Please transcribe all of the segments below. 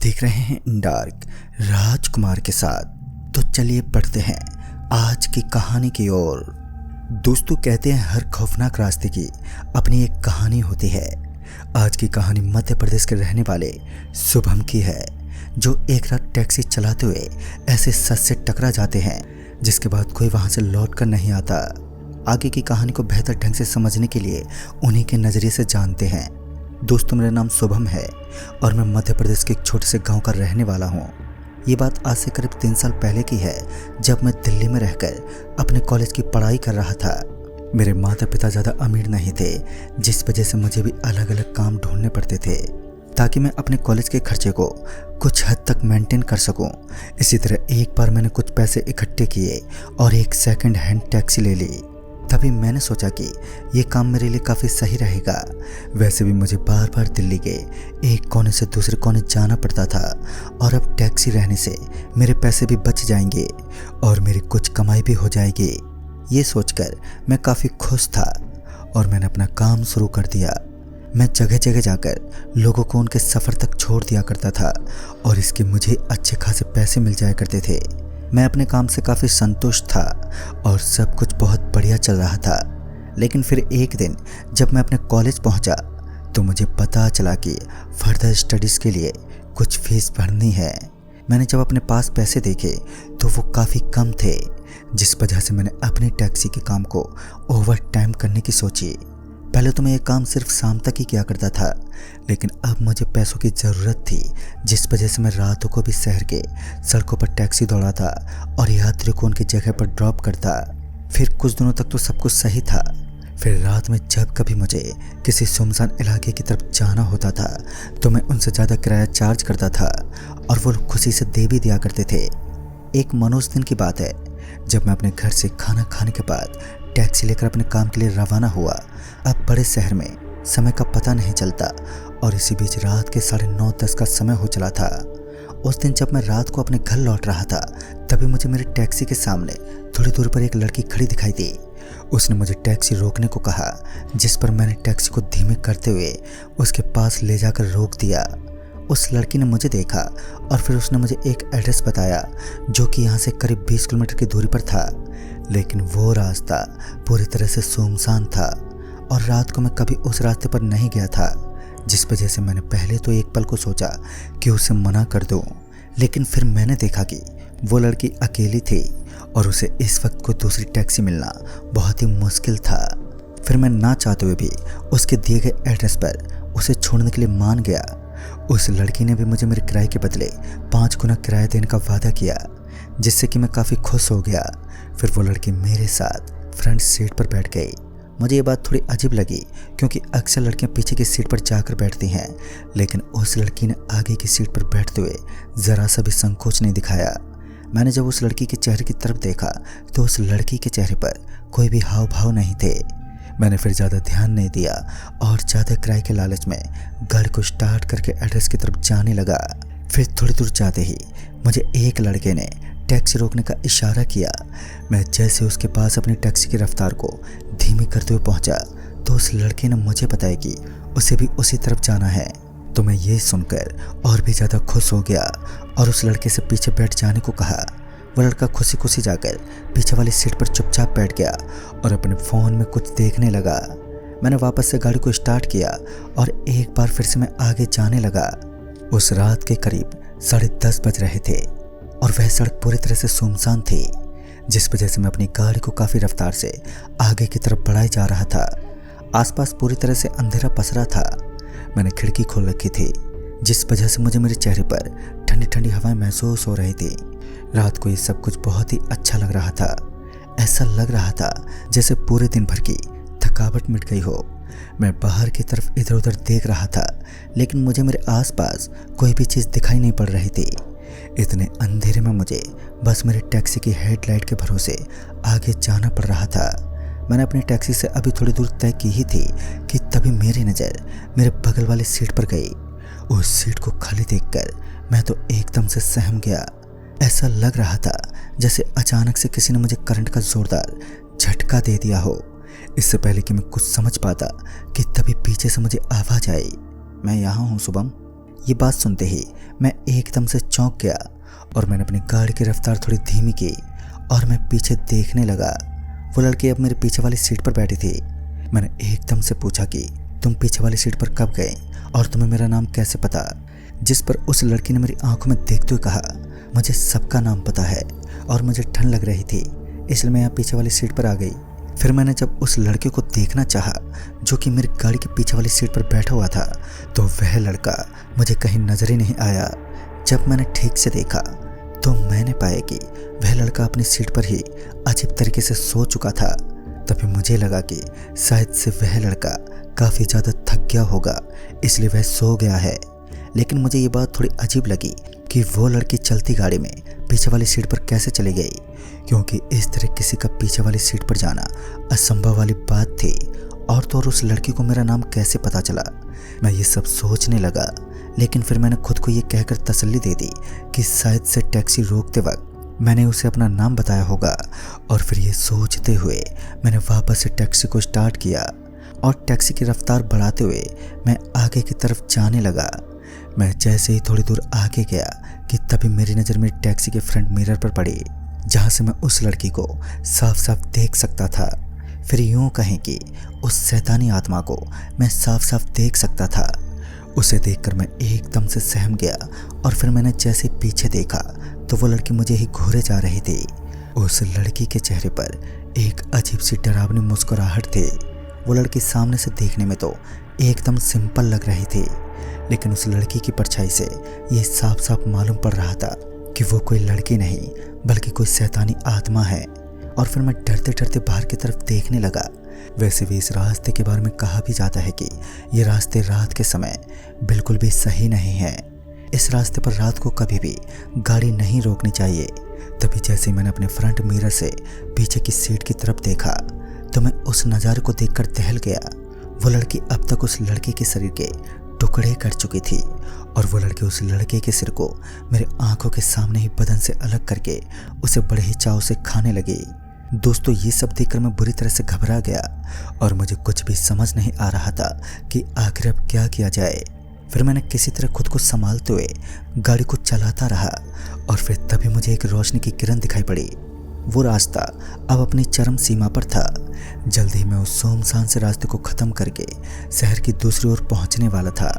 देख रहे हैं डार्क राजकुमार के साथ। तो चलिए पढ़ते हैं आज की कहानी की ओर। दोस्तों, कहते हैं हर खौफनाक रास्ते की अपनी एक कहानी होती है। आज की कहानी मध्य प्रदेश के रहने वाले शुभम की है, जो एक रात टैक्सी चलाते हुए ऐसे सच से टकरा जाते हैं जिसके बाद कोई वहां से लौट कर नहीं आता। आगे की कहानी को बेहतर ढंग से समझने के लिए उन्हीं के नज़रिए से जानते हैं। दोस्तों, मेरा नाम शुभम है और मैं मध्य प्रदेश के एक छोटे से गांव का रहने वाला हूं। ये बात आज से करीब 3 साल पहले की है, जब मैं दिल्ली में रहकर अपने कॉलेज की पढ़ाई कर रहा था। मेरे माता पिता ज़्यादा अमीर नहीं थे, जिस वजह से मुझे भी अलग अलग काम ढूंढने पड़ते थे ताकि मैं अपने कॉलेज के खर्चे को कुछ हद तक मेंटेन कर सकूं। इसी तरह एक बार मैंने कुछ पैसे इकट्ठे किए और एक सेकंड हैंड टैक्सी ले ली। तभी मैंने सोचा कि ये काम मेरे लिए काफ़ी सही रहेगा। वैसे भी मुझे बार बार दिल्ली के एक कोने से दूसरे कोने जाना पड़ता था और अब टैक्सी रहने से मेरे पैसे भी बच जाएंगे और मेरी कुछ कमाई भी हो जाएगी। ये सोचकर मैं काफ़ी खुश था और मैंने अपना काम शुरू कर दिया। मैं जगह जगह जाकर लोगों को उनके सफ़र तक छोड़ दिया करता था और इसके मुझे अच्छे खासे पैसे मिल जाया करते थे। मैं अपने काम से काफ़ी संतुष्ट था और सब कुछ बहुत बढ़िया चल रहा था। लेकिन फिर एक दिन जब मैं अपने कॉलेज पहुंचा तो मुझे पता चला कि फर्दर स्टडीज़ के लिए कुछ फीस भरनी है। मैंने जब अपने पास पैसे देखे तो वो काफ़ी कम थे, जिस वजह से मैंने अपनी टैक्सी के काम को ओवर टाइम करने की सोची। पहले तो मैं ये काम सिर्फ शाम तक ही किया करता था, लेकिन अब मुझे पैसों की ज़रूरत थी, जिस वजह से मैं रातों को भी शहर के सड़कों पर टैक्सी दौड़ाता और यात्रियों को उनकी जगह पर ड्रॉप करता। फिर कुछ दिनों तक तो सब कुछ सही था। फिर रात में जब कभी मुझे किसी सुनसान इलाके की तरफ जाना होता था तो मैं उनसे ज़्यादा किराया चार्ज करता था और वो खुशी से दे भी दिया करते थे। एक मनोज दिन की बात है, जब मैं अपने घर से खाना खाने के बाद टैक्सी लेकर अपने काम के लिए रवाना हुआ। अब बड़े शहर में समय का पता नहीं चलता और इसी बीच रात के 9:30-10 का समय हो चला था। उस दिन जब मैं रात को अपने घर लौट रहा था तभी मुझे मेरी टैक्सी के सामने थोड़ी दूर पर एक लड़की खड़ी दिखाई दी। उसने मुझे टैक्सी रोकने को कहा, जिस पर मैंने टैक्सी को धीमे करते हुए उसके पास ले जाकर रोक दिया। उस लड़की ने मुझे देखा और फिर उसने मुझे एक एड्रेस बताया जो कि यहाँ से करीब 20 किलोमीटर की दूरी पर था। लेकिन वो रास्ता पूरी तरह से सुनसान था और रात को मैं कभी उस रास्ते पर नहीं गया था, जिस वजह से मैंने पहले तो एक पल को सोचा कि उसे मना कर दूं। लेकिन फिर मैंने देखा कि वो लड़की अकेली थी और उसे इस वक्त कोई दूसरी टैक्सी मिलना बहुत ही मुश्किल था। फिर मैं ना चाहते हुए भी उसके दिए गए एड्रेस पर उसे छोड़ने के लिए मान गया। उस लड़की ने भी मुझे मेरे किराए के बदले 5 गुना किराया देने का वादा किया, जिससे कि मैं काफ़ी खुश हो गया। फिर वो लड़की मेरे साथ फ्रंट सीट पर बैठ गई। मुझे ये बात थोड़ी अजीब लगी क्योंकि अक्सर लड़कियां पीछे की सीट पर जाकर बैठती हैं, लेकिन उस लड़की ने आगे की सीट पर बैठते हुए ज़रा सा भी संकोच नहीं दिखाया। मैंने जब उस लड़की के चेहरे की तरफ देखा तो उस लड़की के चेहरे पर कोई भी हाव भाव नहीं थे। मैंने फिर ज़्यादा ध्यान नहीं दिया और ज़्यादा किराए के लालच में गाड़ी को स्टार्ट करके एड्रेस की तरफ जाने लगा। फिर थोड़ी दूर जाते ही मुझे एक लड़के ने टैक्सी रोकने का इशारा किया। मैं जैसे उसके पास अपनी टैक्सी की रफ्तार को धीमी करते हुए पहुंचा तो उस लड़के ने मुझे बताया कि उसे भी उसी तरफ जाना है। तो मैं ये सुनकर और भी ज़्यादा खुश हो गया और उस लड़के से पीछे बैठ जाने को कहा। वो लड़का खुशी खुशी जाकर पीछे वाली सीट पर चुपचाप बैठ गया और अपने फ़ोन में कुछ देखने लगा। मैंने वापस से गाड़ी को स्टार्ट किया और एक बार फिर से मैं आगे जाने लगा। उस रात के करीब 10:30 बज रहे थे और वह सड़क पूरी तरह से सुनसान थी, जिस वजह से मैं अपनी गाड़ी को काफ़ी रफ्तार से आगे की तरफ बढ़ाए जा रहा था। आसपास पूरी तरह से अंधेरा पसरा था। मैंने खिड़की खोल रखी थी, जिस वजह से मुझे मेरे चेहरे पर ठंडी ठंडी हवाएं महसूस हो रही थी। रात को ये सब कुछ बहुत ही अच्छा लग रहा था। ऐसा लग रहा था जैसे पूरे दिन भर की थकावट मिट गई हो। मैं बाहर की तरफ इधर उधर देख रहा था, लेकिन मुझे मेरे आसपास कोई भी चीज़ दिखाई नहीं पड़ रही थी। इतने अंधेरे में मुझे बस मेरी टैक्सी की हेडलाइट के भरोसे आगे जाना पड़ रहा था। मैंने अपनी टैक्सी से अभी थोड़ी दूर तय की ही थी कि तभी मेरी नज़र मेरे बगल वाली सीट पर गई। उस सीट को खाली देखकर मैं तो एकदम से सहम गया। ऐसा लग रहा था जैसे अचानक से किसी ने मुझे करंट का जोरदार झटका दे दिया हो। इससे पहले कि मैं कुछ समझ पाता कि तभी पीछे से मुझे आवाज़ आई, मैं यहाँ हूँ शुभम। ये बात सुनते ही मैं एकदम से चौंक गया और मैंने अपनी गाड़ी की रफ्तार थोड़ी धीमी की और मैं पीछे देखने लगा। वो लड़की अब मेरे पीछे वाली सीट पर बैठी थी। मैंने एकदम से पूछा कि तुम पीछे वाली सीट पर कब गए और तुम्हें मेरा नाम कैसे पता? जिस पर उस लड़की ने मेरी आंखों में देखते हुए कहा, मुझे सबका नाम पता है और मुझे ठंड लग रही थी इसलिए मैं यहाँ पीछे वाली सीट पर आ गई। फिर मैंने जब उस लड़के को देखना चाहा जो कि मेरी गाड़ी के पीछे वाली सीट पर बैठा हुआ था तो वह लड़का मुझे कहीं नजर ही नहीं आया। जब मैंने ठीक से देखा तो मैंने पाया कि वह लड़का अपनी सीट पर ही अजीब तरीके से सो चुका था। तभी मुझे लगा कि शायद से वह लड़का काफ़ी ज़्यादा थक गया होगा इसलिए वह सो गया है। लेकिन मुझे ये बात थोड़ी अजीब लगी कि वो लड़की चलती गाड़ी में पीछे वाली सीट पर कैसे चली गई, क्योंकि इस तरह किसी का पीछे वाली सीट पर जाना असंभव वाली बात थी। और तो और उस लड़की को मेरा नाम कैसे पता चला? मैं ये सब सोचने लगा, लेकिन फिर मैंने खुद को ये कहकर तसल्ली दे दी कि शायद से टैक्सी रोकते वक्त मैंने उसे अपना नाम बताया होगा। और फिर ये सोचते हुए मैंने वापस से टैक्सी को स्टार्ट किया और टैक्सी की रफ्तार बढ़ाते हुए मैं आगे की तरफ जाने लगा। मैं जैसे ही थोड़ी दूर आगे गया कि तभी मेरी नज़र मेरी टैक्सी के फ्रंट मिरर पर पड़ी, जहाँ से मैं उस लड़की को साफ साफ देख सकता था। फिर यूँ कहें कि उस शैतानी आत्मा को मैं साफ साफ देख सकता था। उसे देखकर मैं एकदम से सहम गया और फिर मैंने जैसे पीछे देखा तो वो लड़की मुझे ही घूरे जा रही थी। उस लड़की के चेहरे पर एक अजीब सी डरावनी मुस्कुराहट थी। वो लड़की सामने से देखने में तो एकदम सिंपल लग रही थी, लेकिन उस लड़की की परछाई से ये साफ साफ मालूम पड़ रहा था कि वो कोई लड़की नहीं बल्कि कोई शैतानी आत्मा है। और फिर मैं डरते डरते बाहर की तरफ देखने लगा। वैसे भी इस रास्ते के बारे में कहा भी जाता है कि ये रास्ते रात के समय बिल्कुल भी सही नहीं है। इस रास्ते पर रात को कभी भी गाड़ी नहीं रोकनी चाहिए। तभी जैसे ही मैंने अपने फ्रंट मिरर से पीछे की सीट की तरफ देखा तो मैं उस नज़ारे को देखकर दहल गया। वो लड़की अब तक उस लड़के के शरीर के टुकड़े कर चुकी थी और वो लड़की उस लड़के के सिर को मेरे आंखों के सामने ही बदन से अलग करके उसे बड़े ही चाव से खाने लगी। दोस्तों, ये सब देखकर मैं बुरी तरह से घबरा गया और मुझे कुछ भी समझ नहीं आ रहा था कि आखिर अब क्या किया जाए। फिर मैंने किसी तरह खुद को संभालते हुए गाड़ी को चलाता रहा और फिर तभी मुझे एक रोशनी की किरण दिखाई पड़ी। वो रास्ता अब अपनी चरम सीमा पर था। जल्द ही मैं उस सुनसान से रास्ते को ख़त्म करके शहर की दूसरी ओर पहुंचने वाला था।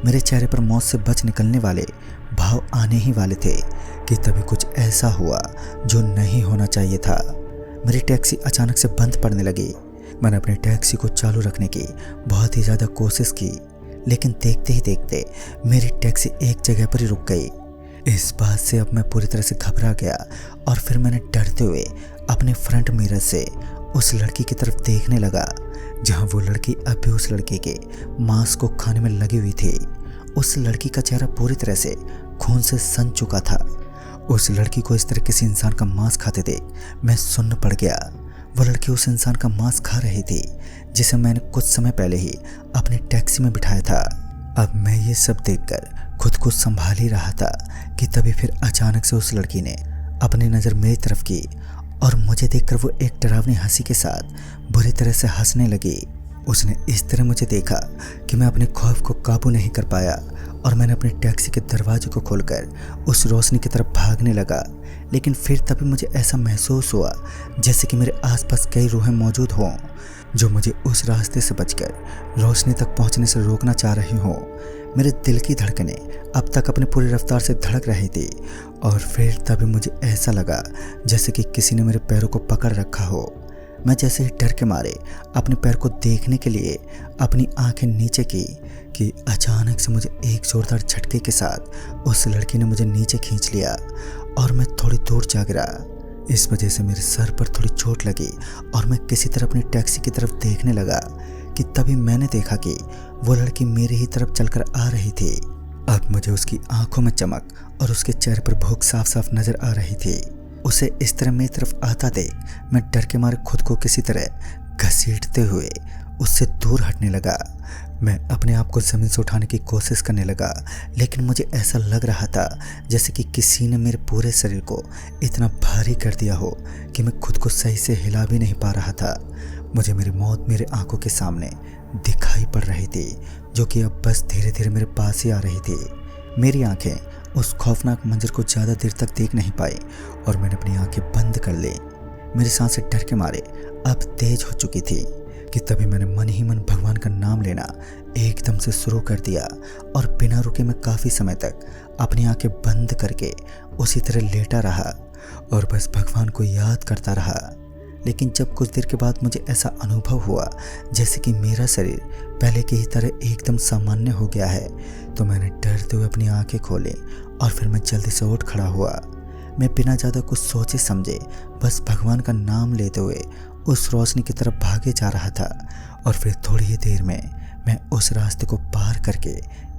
मेरे चेहरे पर मौत से बच निकलने वाले भाव आने ही वाले थे कि तभी कुछ ऐसा हुआ जो नहीं होना चाहिए था। मेरी टैक्सी अचानक से बंद पड़ने लगी। मैंने अपनी टैक्सी को चालू रखने की बहुत ही ज़्यादा कोशिश की, लेकिन देखते ही देखते मेरी टैक्सी एक जगह पर ही रुक गई। इस बात से अब मैं पूरी तरह से घबरा गया और फिर मैंने डरते हुए अपने फ्रंट मिरर से उस लड़की की तरफ देखने लगा, जहां वो लड़की अब भी उस लड़के के मांस को खाने में लगी हुई थी। उस लड़की का चेहरा पूरी तरह से खून से सन चुका था। उस लड़की को इस तरह किसी इंसान का मांस खाते देख मैं सुन्न पड़ गया। वो लड़की उस इंसान का मांस खा रही थी जिसे मैंने कुछ समय पहले ही अपनी टैक्सी में बिठाया था। अब मैं ये सब देखकर खुद को संभाल ही रहा था कि तभी फिर अचानक से उस लड़की ने अपनी नज़र मेरी तरफ की और मुझे देखकर वो एक डरावनी हंसी के साथ बुरी तरह से हंसने लगी। उसने इस तरह मुझे देखा कि मैं अपने खौफ को काबू नहीं कर पाया और मैंने अपनी टैक्सी के दरवाजे को खोलकर उस रोशनी की तरफ भागने लगा। लेकिन फिर तभी मुझे ऐसा महसूस हुआ जैसे कि मेरे आसपास कई रूहें मौजूद हों जो मुझे उस रास्ते से बचकर रोशनी तक पहुंचने से रोकना चाह रही हों। मेरे दिल की धड़कनें अब तक अपनी पूरी रफ्तार से धड़क रही थी और फिर तभी मुझे ऐसा लगा जैसे कि किसी ने मेरे पैरों को पकड़ रखा हो। मैं जैसे ही डर के मारे अपने पैर को देखने के लिए अपनी आंखें नीचे की कि अचानक से मुझे एक जोरदार झटके के साथ उस लड़की ने मुझे नीचे खींच लिया और मैं थोड़ी दूर जा गिरा। इस वजह से मेरे सर पर थोड़ी चोट लगी और मैं किसी तरह अपनी टैक्सी की तरफ देखने लगा कि तभी मैंने देखा कि वो लड़की मेरी ही तरफ चलकर आ रही थी। अब मुझे उसकी आंखों में चमक और उसके चेहरे पर भूख साफ साफ नजर आ रही थी। उसे इस तरह मेरी तरफ आता देख मैं डर के मारे खुद को किसी तरह घसीटते हुए उससे दूर हटने लगा। मैं अपने आप को ज़मीन से उठाने की कोशिश करने लगा, लेकिन मुझे ऐसा लग रहा था जैसे कि किसी ने मेरे पूरे शरीर को इतना भारी कर दिया हो कि मैं खुद को सही से हिला भी नहीं पा रहा था। मुझे मेरी मौत मेरे आंखों के सामने दिखाई पड़ रही थी, जो कि अब बस धीरे धीरे मेरे पास ही आ रही थी। मेरी आंखें उस खौफनाक मंजर को ज़्यादा देर तक देख नहीं पाई और मैंने अपनी आंखें बंद कर ली। मेरी सांसें डर के मारे अब तेज हो चुकी थी कि तभी मैंने मन ही मन भगवान का नाम लेना एकदम से शुरू कर दिया और बिना रुके मैं काफ़ी समय तक अपनी आंखें बंद करके उसी तरह लेटा रहा और बस भगवान को याद करता रहा। लेकिन जब कुछ देर के बाद मुझे ऐसा अनुभव हुआ जैसे कि मेरा शरीर पहले की ही तरह एकदम सामान्य हो गया है, तो मैंने डरते हुए अपनी आंखें खोली और फिर मैं जल्दी से उठ खड़ा हुआ। मैं बिना ज़्यादा कुछ सोचे समझे बस भगवान का नाम लेते हुए उस रोशनी की तरफ भागे जा रहा था और फिर थोड़ी ही देर में मैं उस रास्ते को पार करके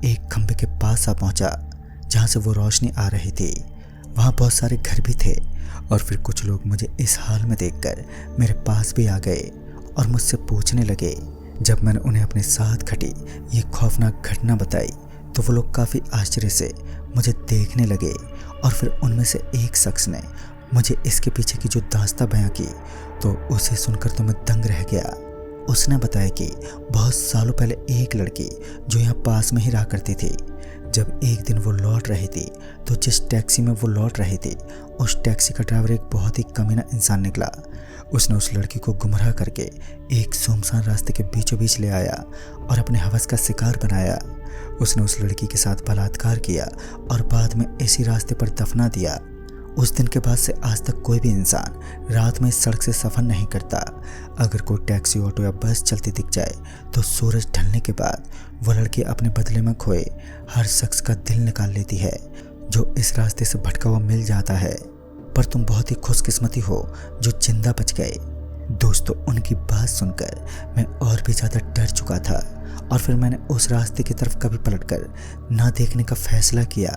एक खंभे के पास आ पहुंचा जहां से वो रोशनी आ रही थी। वहाँ बहुत सारे घर भी थे और फिर कुछ लोग मुझे इस हाल में देखकर मेरे पास भी आ गए और मुझसे पूछने लगे। जब मैंने उन्हें अपने साथ घटी ये खौफनाक घटना बताई तो वो लोग काफ़ी आश्चर्य से मुझे देखने लगे और फिर उनमें से एक शख्स ने मुझे इसके पीछे की जो दास्तां बयां की तो उसे सुनकर तो मैं दंग रह गया। उसने बताया कि बहुत सालों पहले एक लड़की जो यहाँ पास में ही रहा करती थी, जब एक दिन वो लौट रही थी तो जिस टैक्सी में वो लौट रही थी उस टैक्सी का ड्राइवर एक बहुत ही कमीना इंसान निकला। उसने उस लड़की को गुमराह करके एक सुनसान रास्ते के बीचों बीच ले आया और अपने हवस का शिकार बनाया। उसने उस लड़की के साथ बलात्कार किया और बाद में इसी रास्ते पर दफना दिया। उस दिन के बाद से आज तक कोई भी इंसान रात में इस सड़क से सफ़र नहीं करता। अगर कोई टैक्सी, ऑटो या बस चलती दिख जाए तो सूरज ढलने के बाद वो लड़की अपने बदले में खोए हर शख्स का दिल निकाल लेती है जो इस रास्ते से भटका हुआ मिल जाता है। पर तुम बहुत ही खुशकिस्मती हो जो जिंदा बच गए। दोस्तों, उनकी बात सुनकर मैं और भी ज़्यादा डर चुका था और फिर मैंने उस रास्ते की तरफ कभी पलटकर ना देखने का फैसला किया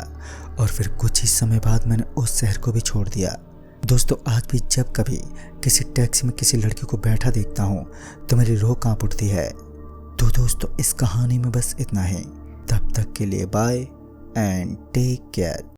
और फिर कुछ ही समय बाद मैंने उस शहर को भी छोड़ दिया। दोस्तों, आज भी जब कभी किसी टैक्सी में किसी लड़की को बैठा देखता हूँ तो मेरी रूह कांप उठती है। तो दोस्तों, इस कहानी में बस इतना ही। तब तक के लिए बाय एंड टेक केयर।